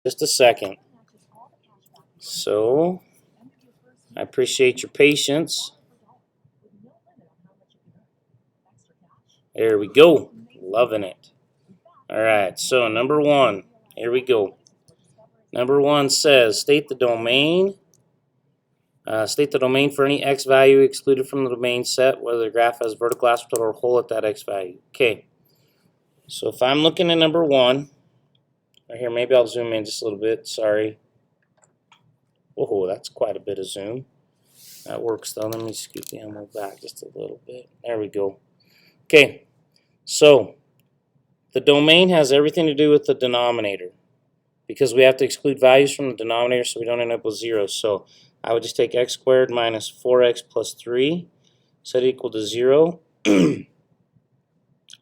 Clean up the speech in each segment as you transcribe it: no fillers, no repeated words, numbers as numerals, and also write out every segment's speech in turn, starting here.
just a second. So, I appreciate your patience. There we go. Loving it. Alright, so number 1. Here we go. Number 1 says, state the domain. State the domain for any x value excluded from the domain set, whether the graph has vertical asymptote or hole at that x value. Okay. So if I'm looking at number 1, right here, maybe I'll zoom in just a little bit. Sorry. Oh, that's quite a bit of zoom. That works though. Let me scoot the ammo back just a little bit. There we go. Okay. So the domain has everything to do with the denominator, because we have to exclude values from the denominator so we don't end up with 0. So I would just take x squared minus 4x plus 3, set it equal to 0.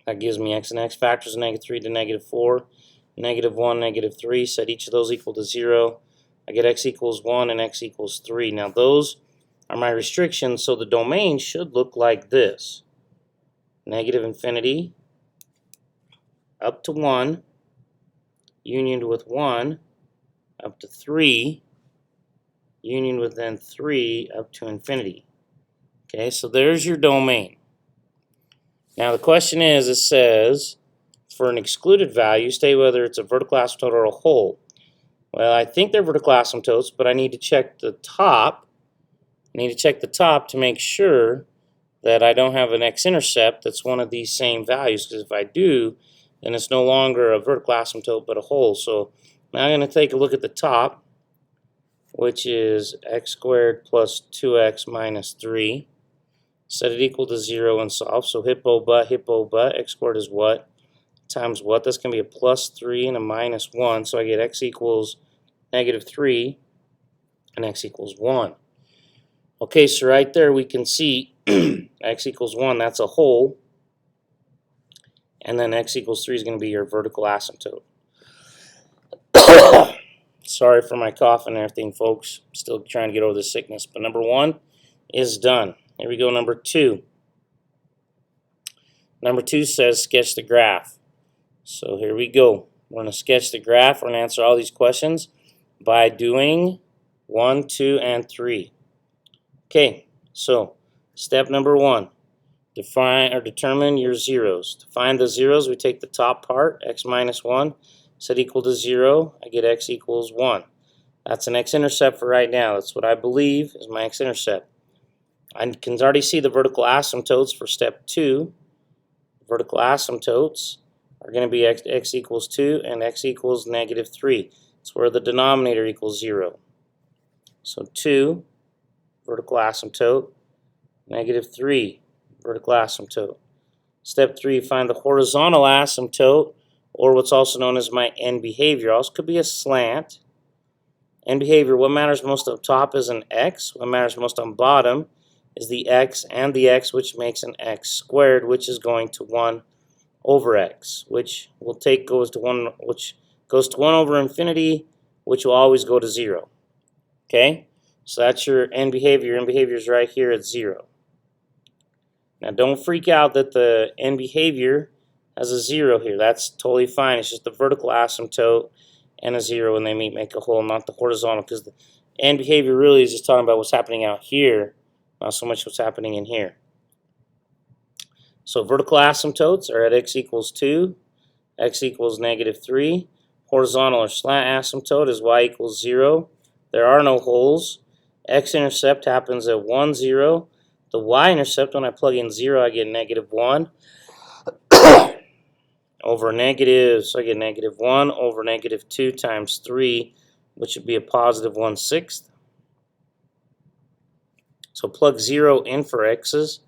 That gives me x and x factors of -3 to -4, -1, -3, set each of those equal to 0. I get x equals 1 and x equals 3. Now those are my restrictions, so the domain should look like this. -infinity up to 1, unioned with 1 up to 3, union with then 3 up to infinity. Okay, so there's your domain. Now the question is, it says, for an excluded value, state whether it's a vertical asymptote or a hole. Well, I think they're vertical asymptotes, but I need to check the top. I need to check the top to make sure that I don't have an x-intercept that's one of these same values, because if I do, then it's no longer a vertical asymptote but a hole. So now I'm going to take a look at the top, which is x squared plus 2x minus 3. Set it equal to 0 and solve. So hippo but, x squared is what? Times what? That's going to be a plus 3 and a minus 1. So I get x equals -3 and x equals 1. Okay, so right there we can see x equals 1, that's a hole. And then x equals 3 is going to be your vertical asymptote. Sorry for my cough and everything, folks. Still trying to get over the sickness. But number 1 is done. Here we go, number 2. Number 2 says sketch the graph. So here we go. We're going to sketch the graph. We're going to answer all these questions by doing 1, 2, and 3. Okay, so step number 1. Define or determine your zeros. To find the zeros, we take the top part, x minus 1, set equal to 0. I get x equals 1. That's an x-intercept for right now. That's what I believe is my x-intercept. I can already see the vertical asymptotes for step 2. Vertical asymptotes are going to be x equals 2 and x equals -3. It's where the denominator equals 0. So 2, vertical asymptote, -3, vertical asymptote. Step 3, find the horizontal asymptote, or what's also known as my end behavior. Also could be a slant. End behavior, what matters most up top is an x. What matters most on bottom is the x and the x, which makes an x squared, which is going to 1 over x, which will goes to 1 over infinity, which will always go to 0. Okay? So that's your end behavior. Your end behavior is right here at 0. Now don't freak out that the end behavior has a 0 here. That's totally fine. It's just the vertical asymptote and a 0 when they meet make a hole, not the horizontal, because the end behavior really is just talking about what's happening out here, not so much what's happening in here. So vertical asymptotes are at x equals 2, x equals -3. Horizontal or slant asymptote is y equals 0. There are no holes. X-intercept happens at 1, 0. The y-intercept, when I plug in 0, I get -1 over negative, so I get -1 over -2 times 3, which would be a positive 1/6. So plug 0 in for x's.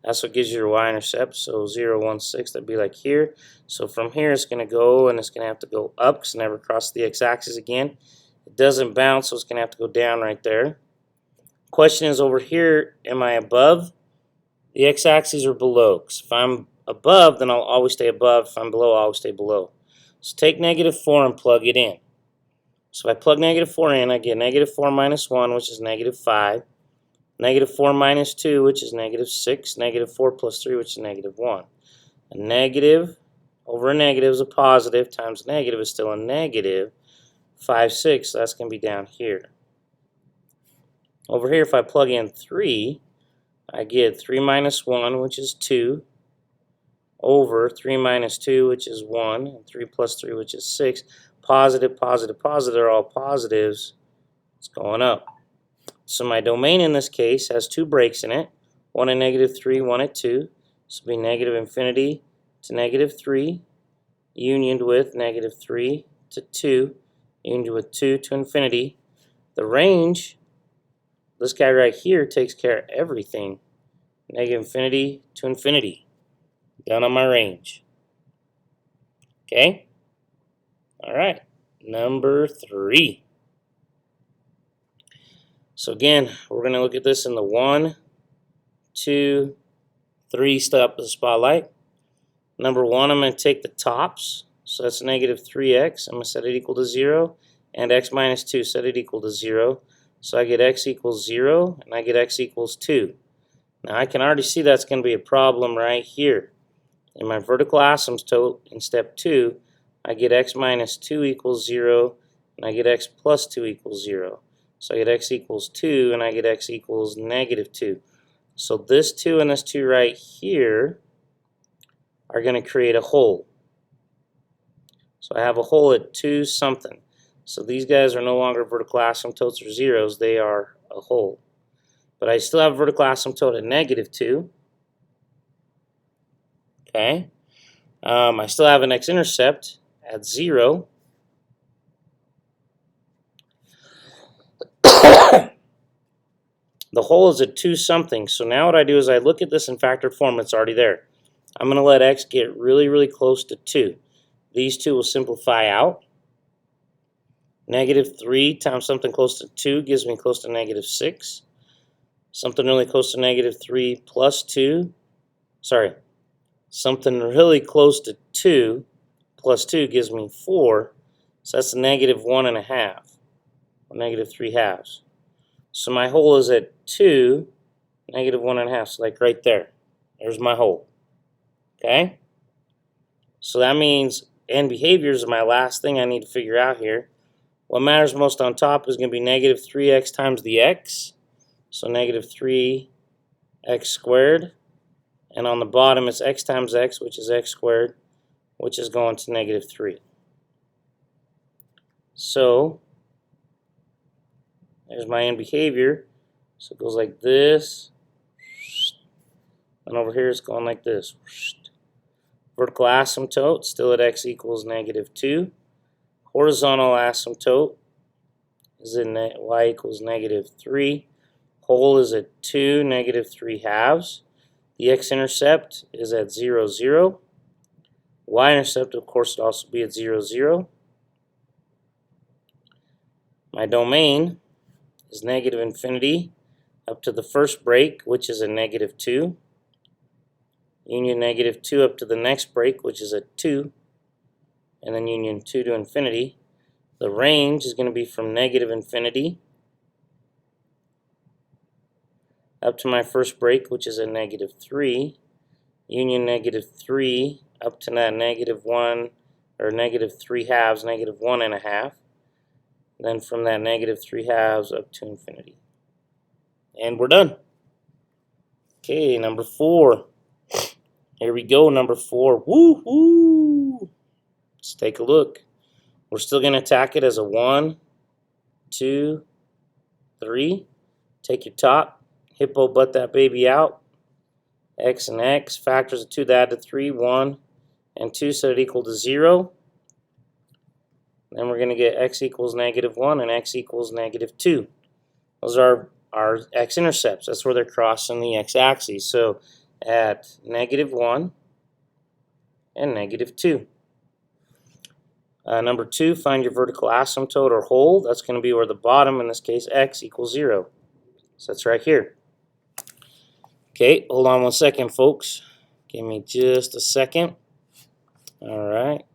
That's what gives you your y-intercept. So 0, 1/6, that'd be like here. So from here, it's going to go, and it's going to have to go up because it never crosses the x-axis again. It doesn't bounce, so it's going to have to go down right there. Question is, over here, am I above the x-axis or below? Because if I'm above, then I'll always stay above. If I'm below, I'll always stay below. So take -4 and plug it in. So if I plug -4 in, I get -4 minus 1, which is -5. -4 minus 2, which is -6. -4 plus 3, which is -1. A negative over a negative is a positive, times negative is still a negative. 5, 6, so that's going to be down here. Over here, if I plug in 3, I get 3 minus 1, which is 2, over 3 minus 2, which is 1, and 3 plus 3, which is 6. Positive, positive, positive, they're all positives. It's going up. So my domain in this case has 2 breaks in it, one at -3, one at 2. So it'll be negative infinity to -3, unioned with -3 to 2, unioned with 2 to infinity. The range, this guy right here takes care of everything. Negative infinity to infinity. Done on my range. Okay? Alright, number 3. So again, we're going to look at this in the 1, 2, 3 step of the spotlight. Number 1, I'm going to take the tops. So that's -3x. I'm going to set it equal to 0. And x minus 2, set it equal to 0. So I get x equals 0, and I get x equals 2. Now I can already see that's going to be a problem right here. In my vertical asymptote in step 2, I get x minus 2 equals 0, and I get x plus 2 equals 0. So I get x equals 2, and I get x equals -2. So this 2 and this 2 right here are going to create a hole. So I have a hole at 2 something. So these guys are no longer vertical asymptotes or zeros, they are a hole. But I still have a vertical asymptote at -2. Okay. I still have an x-intercept at 0. The hole is at 2 something. So now what I do is I look at this in factored form. It's already there. I'm going to let x get really, really close to 2. These two will simplify out. -3 times something close to 2 gives me close to -6. Something really close to -3 plus 2. Sorry. Something really close to 2 plus 2 gives me 4. So that's -1.5. Or -3/2. So my hole is at 2, -1.5. So like right there. There's my hole. Okay? So that means end behaviors is my last thing I need to figure out here. What matters most on top is going to be -3x times the x. So -3x squared. And on the bottom it's x times x, which is x squared, which is going to -3. So there's my end behavior. So it goes like this. And over here it's going like this. Vertical asymptote, still at x equals -2. Horizontal asymptote is at y equals -3. Hole is at 2, -3/2. The x-intercept is at 0, 0. Y-intercept, of course, would also be at 0, 0. My domain is negative infinity up to the first break, which is a -2. Union -2 up to the next break, which is a 2. And then union 2 to infinity. The range is going to be from negative infinity up to my first break, which is a -3. Union -3 up to that -1 or -3/2, -1.5. Then from that -3/2 up to infinity. And we're done. Okay, number 4. Here we go, number 4. Woo-hoo! Let's take a look. We're still going to attack it as a 1, 2, 3. Take your top, hippo butt that baby out. X and X, factors of 2 that add to 3, 1 and 2, set it equal to 0. Then we're going to get x equals -1 and x equals -2. Those are our x-intercepts. That's where they're crossing the x-axis. So at -1 and -2. Number 2, find your vertical asymptote or hole. That's going to be where the bottom, in this case, x equals 0. So that's right here. Okay, hold on one second, folks. Give me just a second. All right.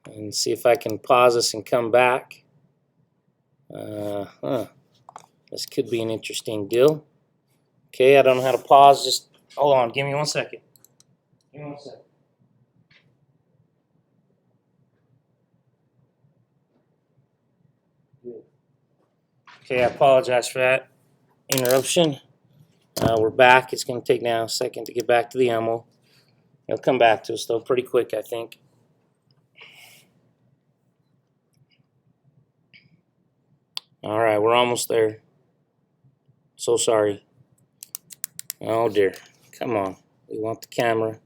And see if I can pause this and come back. This could be an interesting deal. Okay, I don't know how to pause. Just hold on. Give me 1 second. Give me 1 second. Okay, I apologize for that interruption. We're back. It's going to take now a second to get back to the ammo. It'll come back to us though pretty quick, I think. Alright, we're almost there. So sorry. Oh dear. Come on. We want the camera.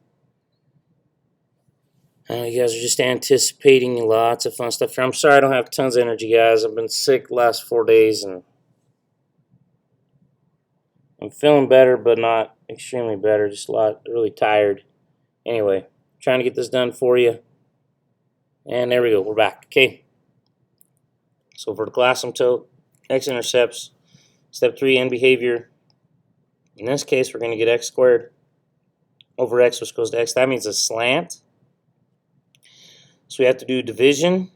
You guys are just anticipating lots of fun stuff. I'm sorry I don't have tons of energy, guys. I've been sick the last 4 days and I'm feeling better, but not extremely better. Just really tired. Anyway, trying to get this done for you. And there we go. We're back. Okay. So vertical asymptote, x-intercepts, step 3, end behavior. In this case, we're going to get x squared over x, which goes to x. That means a slant. So we have to do division.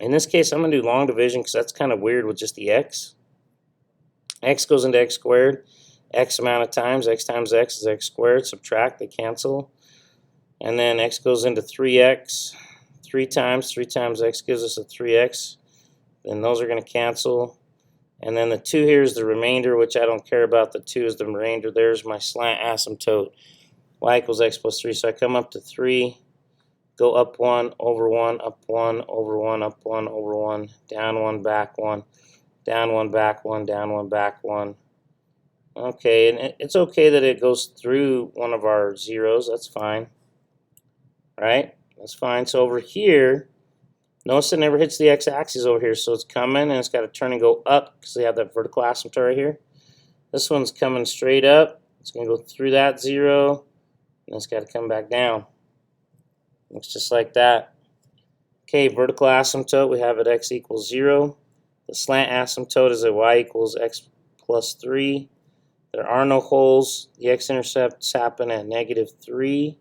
In this case, I'm going to do long division because that's kind of weird with just the x. X goes into x squared. X amount of times. X times x is x squared. Subtract. They cancel. And then x goes into 3x. 3 times x gives us a 3x. Then those are going to cancel. And then the 2 here is the remainder, which I don't care about. The 2 is the remainder. There's my slant asymptote. Y equals x plus 3. So I come up to 3. Go up 1, over 1, up 1, over 1, up 1, over 1, down 1, back 1, down 1, back 1, down 1, back 1. Okay, and it's okay that it goes through one of our zeros. That's fine. Right? That's fine. So over here, notice it never hits the x-axis over here. So it's coming and it's got to turn and go up because they have that vertical asymptote right here. This one's coming straight up. It's going to go through that 0 and it's got to come back down. Looks just like that. Okay, vertical asymptote, we have at x equals 0. The slant asymptote is at y equals x plus 3. There are no holes. The x-intercepts happen at -3,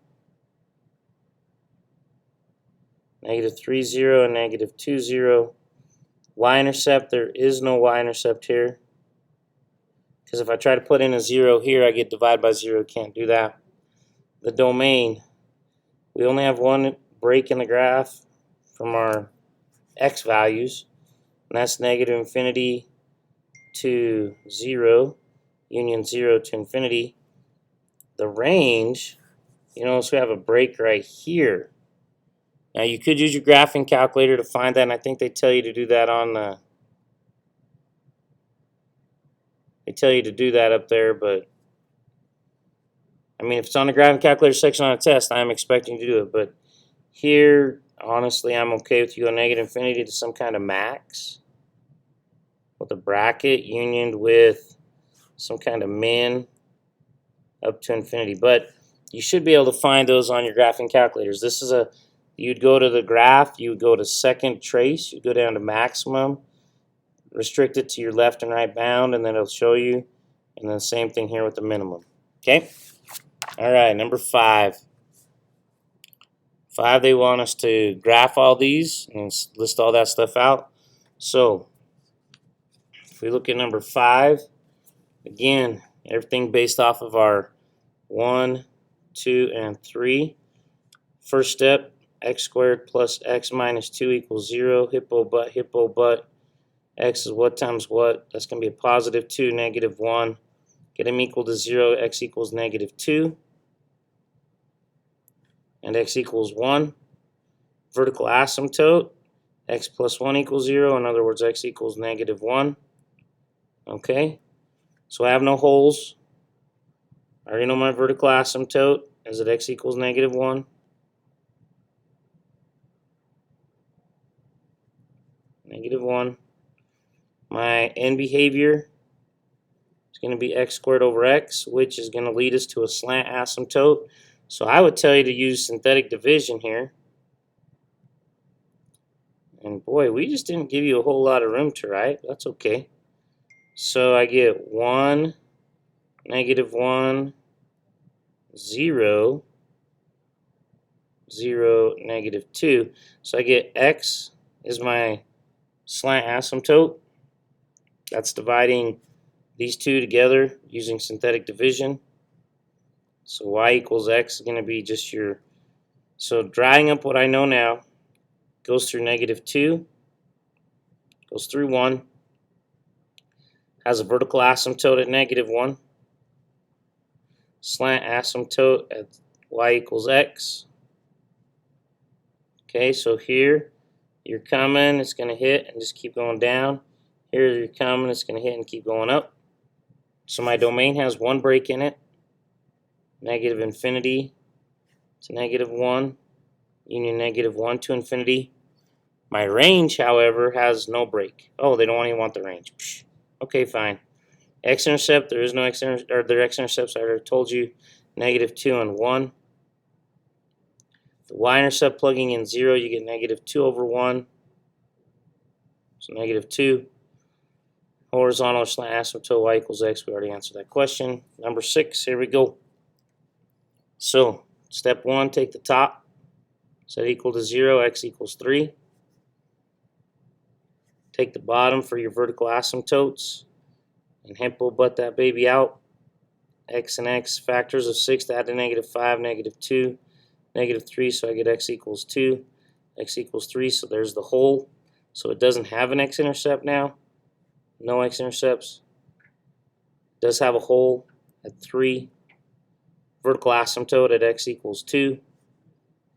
-3, 0, and -2, 0. Y-intercept, there is no y-intercept here. Because if I try to put in a 0 here, I get divided by 0. Can't do that. The domain. We only have one break in the graph from our x values, and that's -infinity to 0, union 0 to infinity. The range, you notice we have a break right here. Now you could use your graphing calculator to find that, and I think they tell you to do that on the. They tell you to do that up there, but I mean, if it's on the graphing calculator section on a test, I'm expecting to do it. But here, honestly, I'm okay with you go -infinity to some kind of max with a bracket unioned with some kind of min up to infinity. But you should be able to find those on your graphing calculators. This is you'd go to the graph, you would go to second trace, you go down to maximum, restrict it to your left and right bound, and then it'll show you. And then same thing here with the minimum. Okay? All right, number 5. 5, they want us to graph all these and list all that stuff out. So, if we look at number 5, again, everything based off of our 1, 2, and 3. First step, x squared plus x minus 2 equals 0. Hippo butt. X is what times what? That's going to be a positive 2, -1. Get them equal to 0. X equals -2. And x equals 1. Vertical asymptote, x plus 1 equals 0. In other words, x equals -1. Okay, so I have no holes. I already know my vertical asymptote is that x equals -1. -1. My end behavior is going to be x squared over x, which is going to lead us to a slant asymptote. So I would tell you to use synthetic division here. And boy, we just didn't give you a whole lot of room to write. That's okay. So I get 1, -1, 0, 0, -2. So I get x is my slant asymptote. That's dividing these two together using synthetic division. So y equals x is going to be just your. So drying up what I know now goes through -2. goes through 1, has a vertical asymptote at -1, slant asymptote at y equals x. Okay, so here you're coming, it's going to hit and just keep going down. Here you're coming, it's going to hit and keep going up. So my domain has one break in it, negative infinity to -1, union -1 to infinity. My range, however, has no break. Oh, they don't even want the range. Psh. Okay, fine. X-intercept, there is no x-intercept, or their x-intercepts, I already told you, -2 and 1. The y-intercept plugging in 0, you get -2 over 1. So -2. Horizontal slant asymptote y equals x. We already answered that question. Number 6, here we go. So, step 1, take the top. Set equal to 0, x equals 3. Take the bottom for your vertical asymptotes and hippo butt that baby out. X and x, factors of 6 to add to -5, -2, -3, so I get x equals 2, x equals 3, so there's the hole. So it doesn't have an x-intercept now. No x-intercepts. It does have a hole at 3. Vertical asymptote at x equals 2.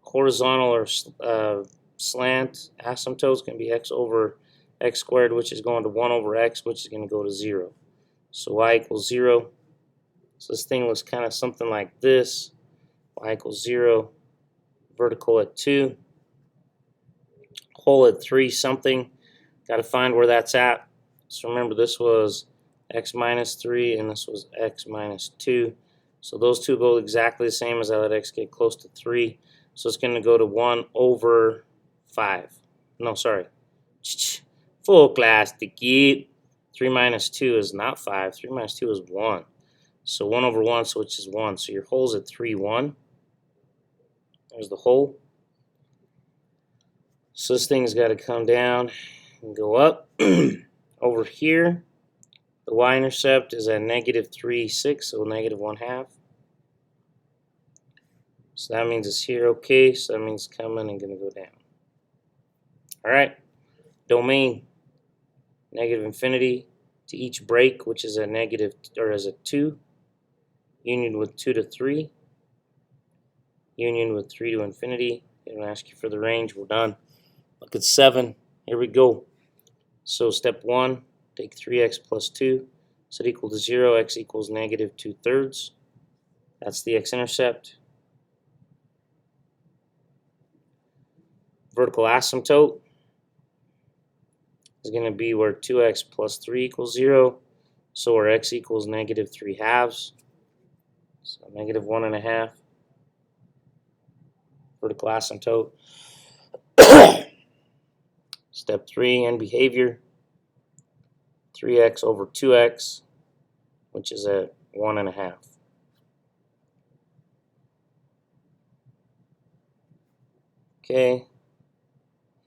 Horizontal or slant asymptote is going to be x over x squared, which is going to 1 over x, which is going to go to 0. So y equals 0. So this thing looks kind of something like this. Y equals 0. Vertical at 2. Hole at 3 something. Got to find where that's at. So remember, this was x minus 3 and this was x minus 2. So those two go exactly the same as I let x get close to 3. So it's going to go to 1 over 5. No, sorry. Full class to get. 3 minus 2 is not 5. 3 minus 2 is 1. So 1 over 1, so which is 1. So your hole's at 3, 1. There's the hole. So this thing's got to come down and go up. Over here, the y-intercept is at -3, 6, so -1/2. So that means it's here, okay. So that means it's coming and going to go down. All right. Domain, -infinity to each break, which is a negative, or is a 2. Union with 2 to 3. Union with 3 to infinity. They don't ask you for the range. We're done. Look at 7. Here we go. So step 1, take 3x plus 2. Set equal to 0. X equals -2/3. That's the x-intercept. Vertical asymptote is going to be where 2x plus 3 equals 0. So where x equals -3/2. So -1/2. Vertical asymptote. Step 3, end behavior. 3x over 2x, which is at 1/2. Okay.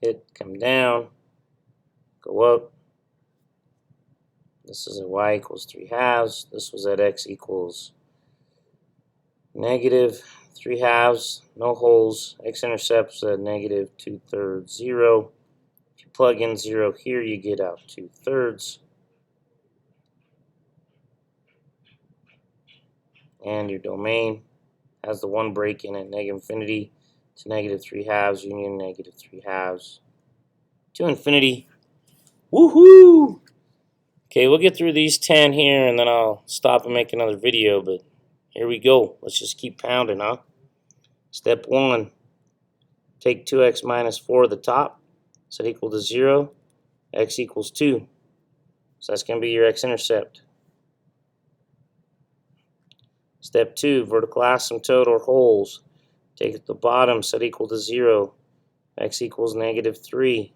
Hit, come down, go up. This is at y equals 3/2. This was at x equals -3/2. No holes. X-intercepts at -2/3, 0. If you plug in 0 here, you get out 2/3. And your domain has the one break in at -infinity to -3/2, union -3/2 to infinity. Woohoo! Okay, we'll get through these 10 here and then I'll stop and make another video, but here we go. Let's just keep pounding, huh? Step 1, take 2x minus 4 at the top, set equal to 0, x equals 2. So that's going to be your x-intercept. Step 2, vertical asymptote or holes. Take at the bottom, set equal to 0, x equals -3.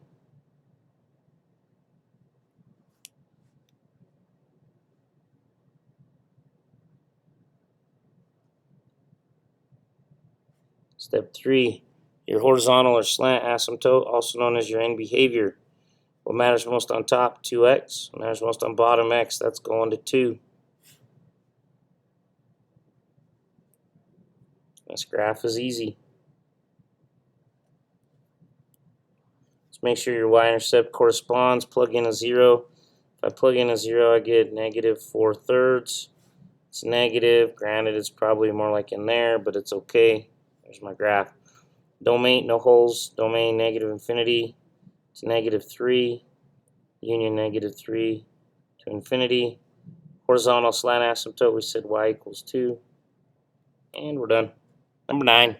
Step 3, your horizontal or slant asymptote, also known as your end behavior. What matters most on top? 2x. What matters most on bottom? X. That's going to 2. This graph is easy. Let's make sure your y-intercept corresponds. Plug in a 0. If I plug in a 0, I get negative 4/3. It's negative. Granted, it's probably more like in there, but it's okay. There's my graph. Domain, no holes. Domain negative infinity to negative 3. Union negative 3 to infinity. Horizontal slant asymptote, we said y equals 2. And we're done. Number 9.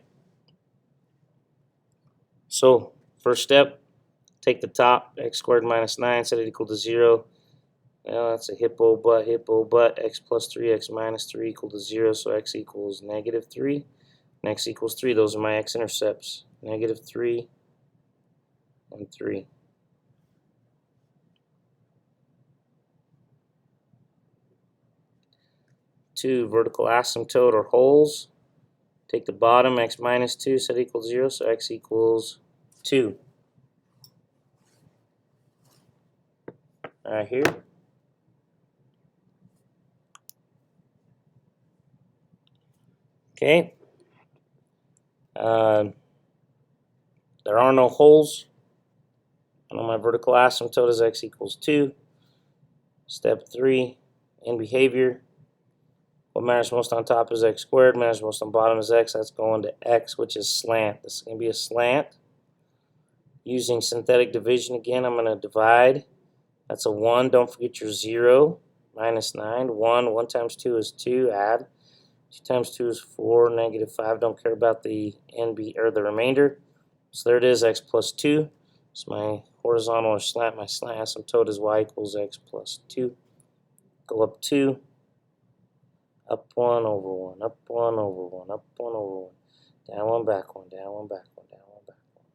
So, first step, take the top, x squared minus 9, set it equal to 0. Well, that's a hippo, but x plus 3, x minus 3 equal to 0, so x equals negative 3, and x equals 3. Those are my x-intercepts, negative 3 and 3. 2 vertical asymptote or holes. Take the bottom, x minus 2, set equal to 0, so x equals 2. Right here. Okay. There are no holes. I know my vertical asymptote is x equals 2. Step 3, in behavior. What matters most on top is x squared, matters most on bottom is x. That's going to x, which is slant. This is going to be a slant. Using synthetic division again, I'm going to divide. That's a 1. Don't forget your 0. Minus 9. 1. 1 times 2 is 2. Add. 2 times 2 is 4. Negative 5. Don't care about the NB or the remainder. So there it is, x plus 2. So my horizontal or slant, my slant asymptote is y equals x plus 2. Go up 2. Up 1 over 1, up 1 over 1, up 1 over 1. Down 1, back 1, down 1, back 1, down 1, back 1.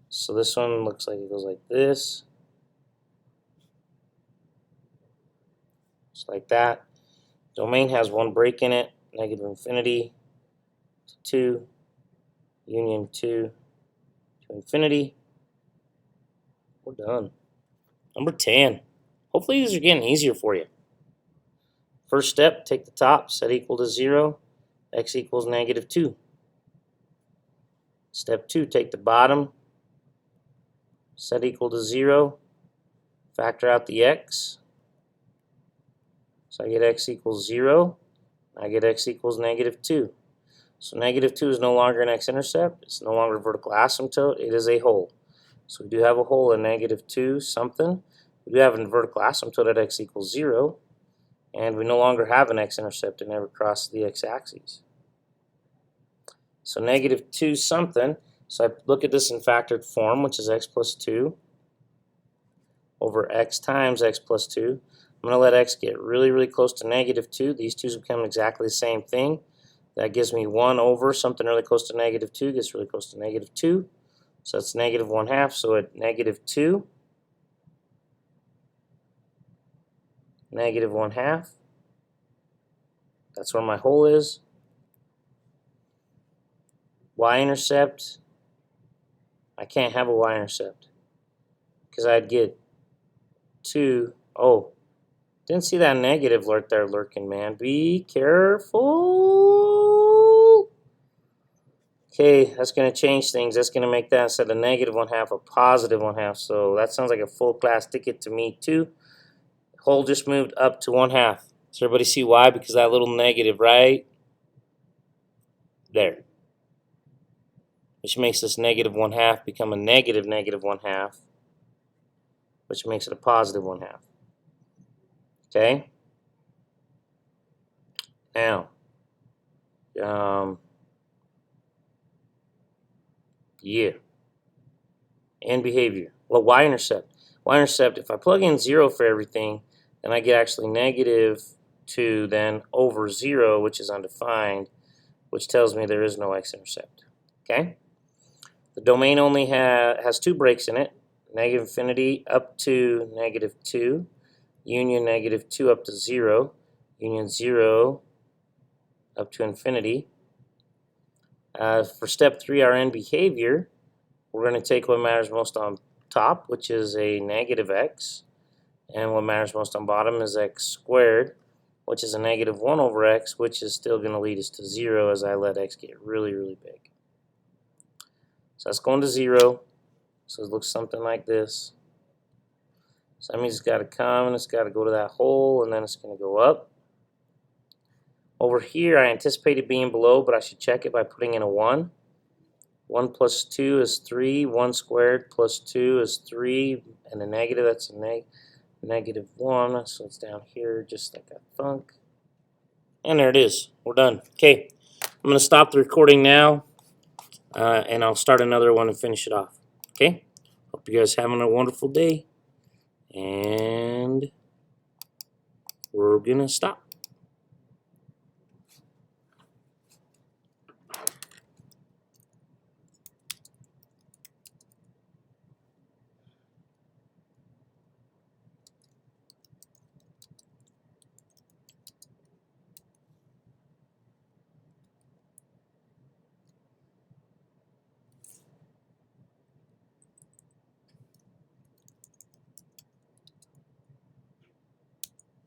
So this one looks like it goes like this. Just like that. Domain has one break in it, negative infinity to 2, union 2 to infinity. We're done. Number 10. Hopefully these are getting easier for you. First step, take the top, set equal to 0, x equals negative 2. Step 2, take the bottom, set equal to 0, factor out the x. So I get x equals 0, I get x equals negative 2. So negative 2 is no longer an x-intercept, it's no longer a vertical asymptote, it is a hole. So we do have a hole at negative 2 something. We do have a vertical asymptote at x equals 0. And we no longer have an x-intercept. It never crosses the x-axis. So negative 2 something. So I look at this in factored form, which is x plus 2 over x times x plus 2. I'm going to let x get really, really close to negative 2. These twos become exactly the same thing. That gives me 1 over something really close to negative 2 gets really close to negative 2. So that's negative 1/2. So at negative 2, negative 1/2. That's where my hole is. Y-intercept. I can't have a y-intercept because I'd get 2. Oh, didn't see that negative lurking, man. Be careful. Okay, that's going to change things. That's going to make that instead of negative 1/2 a positive 1/2. So that sounds like a full class ticket to me too. Hole just moved up to 1/2. Does everybody see why? Because that little negative right there, which makes this negative 1/2 become a negative 1/2, which makes it a positive 1/2. Okay? Now, yeah. And behavior. Well, y-intercept. Y-intercept, if I plug in 0 for everything, then I get actually negative 2 then over 0, which is undefined, which tells me there is no x-intercept. Okay? The domain only has 2 breaks in it, negative infinity up to negative 2, union negative 2 up to 0, union 0 up to infinity. For step 3, our end behavior, we're going to take what matters most on top, which is a negative x, and what matters most on bottom is x squared, which is a negative 1 over x, which is still going to lead us to 0 as I let x get really, really big. So that's going to 0. So it looks something like this. So that means it's got to come and it's got to go to that hole, and then it's going to go up. Over here, I anticipated being below, but I should check it by putting in a 1. 1 plus 2 is 3. 1 squared plus 2 is 3. And a negative, that's a negative 1. So it's down here just like a thunk. And there it is. We're done. Okay, I'm going to stop the recording now, and I'll start another one and finish it off. Okay? Hope you guys are having a wonderful day. And we're going to stop.